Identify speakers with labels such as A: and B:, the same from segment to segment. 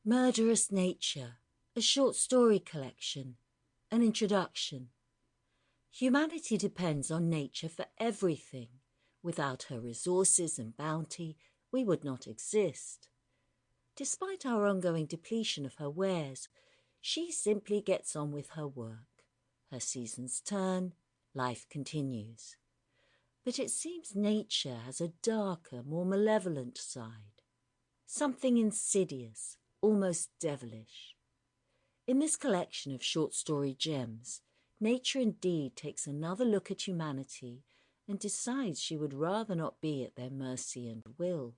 A: Murderous Nature, a short story collection, an introduction. Humanity depends on nature for everything. Without her resources and bounty, we would not exist. Despite our ongoing depletion of her wares, she simply gets on with her work. Her seasons turn, life continues. But it seems nature has a darker, more malevolent side. Something insidious, almost devilish. In this collection of short story gems, nature indeed takes another look at humanity and decides she would rather not be at their mercy and will.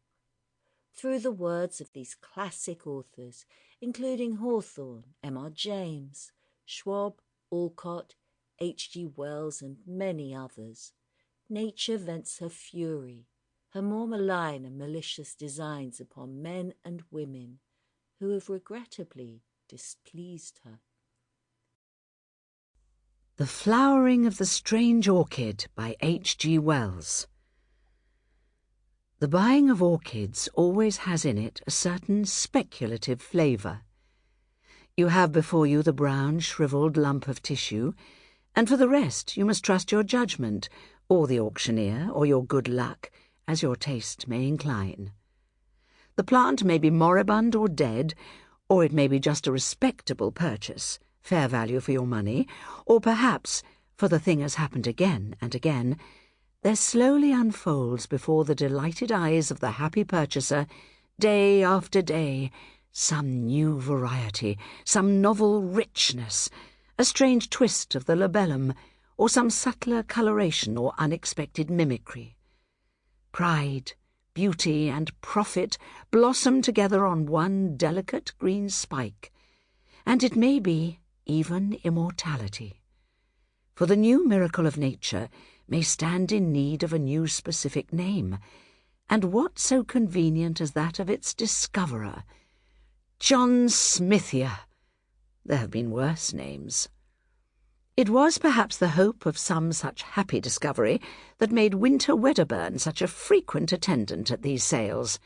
A: Through the words of these classic authors, including Hawthorne, M R James, Schwob, Alcott, H G Wells and many others, nature vents her fury, her more malign and malicious designs upon men and women who have regrettably displeased her.
B: The Flowering of the Strange Orchid by H G Wells. The buying of orchids always has in it a certain speculative flavour. You have before you the brown, shrivelled lump of tissue, and for the rest you must trust your judgment, or the auctioneer, or your good luck, as your taste may incline. The plant may be moribund or dead, or it may be just a respectable purchase, fair value for your money, or perhaps, for the thing has happened again and again, there slowly unfolds before the delighted eyes of the happy purchaser, day after day, some new variety, some novel richness, a strange twist of the labellum, or some subtler coloration or unexpected mimicry. Pride, beauty, and profit blossom together on one delicate green spike, and it may be even immortality. For the new miracle of nature may stand in need of a new specific name, and what so convenient as that of its discoverer? John Smithia. There have been worse names. It was perhaps the hope of some such happy discovery that made Winter Wedderburn such a frequent attendant at these sales.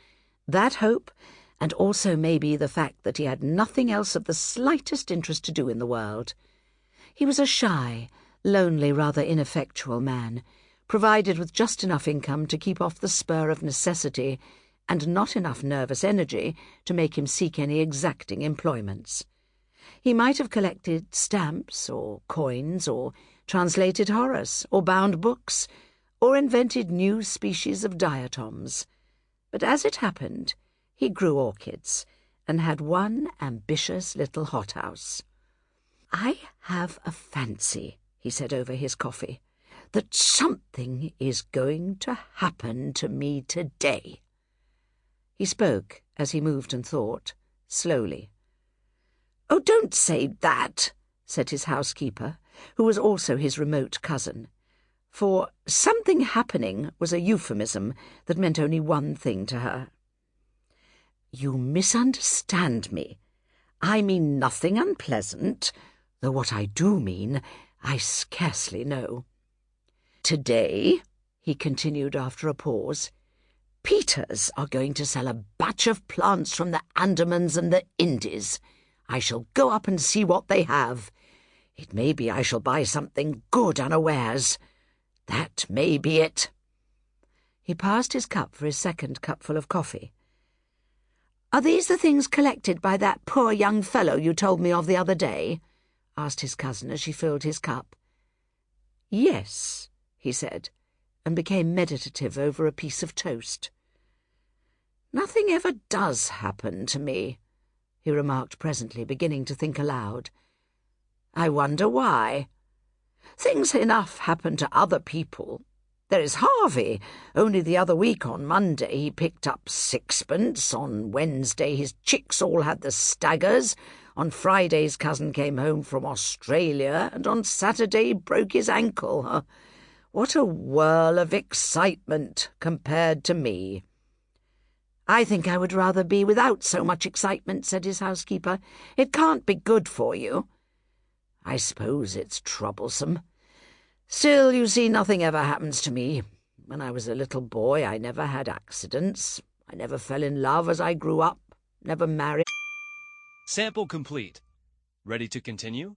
B: That hope, and also maybe the fact that he had nothing else of the slightest interest to do in the world. He was a shy, lonely, rather ineffectual man, provided with just enough income to keep off the spur of necessity, and not enough nervous energy to make him seek any exacting employments. He might have collected stamps or coins, or translated Horace, or bound books, or invented new species of diatoms. But as it happened, he grew orchids, and had one ambitious little hothouse. "I have a fancy," he said over his coffee, "that something is going to happen to me today." He spoke, as he moved and thought, slowly. "Oh, don't say that," said his housekeeper, who was also his remote cousin, for something happening was a euphemism that meant only one thing to her. "You misunderstand me. I mean nothing unpleasant, though what I do mean I scarcely know. Today," he continued after a pause, "Peters are going to sell a batch of plants from the Andamans and the Indies. I shall go up and see what they have. It may be I shall buy something good unawares. That may be it." He passed his cup for his second cupful of coffee. "Are these the things collected by that poor young fellow you told me of the other day?" asked his cousin as she filled his cup. "Yes," he said, and became meditative over a piece of toast. "Nothing ever does happen to me," he remarked presently, beginning to think aloud. "I wonder why. Things enough happen to other people. There is Harvey. Only the other week on Monday he picked up sixpence. On Wednesday his chicks all had the staggers. On Friday his cousin came home from Australia, and on Saturday he broke his ankle. What a whirl of excitement compared to me." "I think I would rather be without so much excitement," said his housekeeper. "It can't be good for you." "I suppose it's troublesome. Still, you see, nothing ever happens to me. When I was a little boy I never had accidents. I never fell in love as I grew up, never married."
C: Sample complete. Ready to continue?